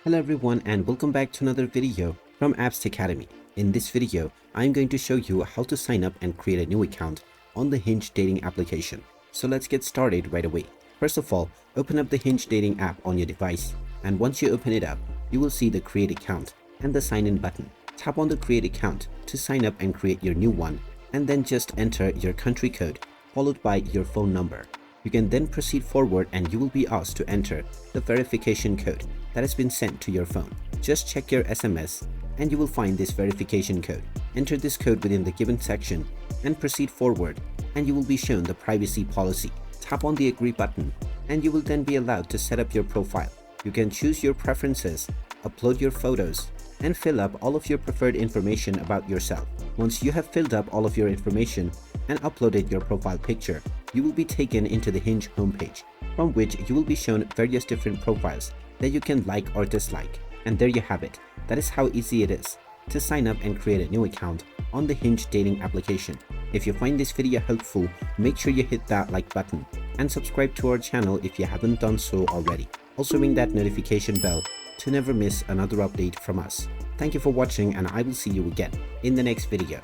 Hello everyone and welcome back to another video from Apps Academy. In this video, I'm going to show you how to sign up and create a new account on the Hinge dating application. So let's get started right away. First of all, open up the Hinge dating app on your device, and once you open it up, you will see the create account and the sign in button. Tap on the create account to sign up and create your new one, and then just enter your country code followed by your phone number. You can then proceed forward and you will be asked to enter the verification code that has been sent to your phone. Just check your SMS and you will find this verification code. Enter this code within the given section and proceed forward, and you will be shown the privacy policy. Tap on the agree button and you will then be allowed to set up your profile. You can choose your preferences, upload your photos, and fill up all of your preferred information about yourself. Once you have filled up all of your information and uploaded your profile picture, you will be taken into the Hinge homepage, from which you will be shown various different profiles that you can like or dislike. And there you have it. That is how easy it is to sign up and create a new account on the Hinge dating application. If you find this video helpful, make sure you hit that like button and subscribe to our channel if you haven't done so already. Also ring that notification bell to never miss another update from us. Thank you for watching, and I will see you again in the next video.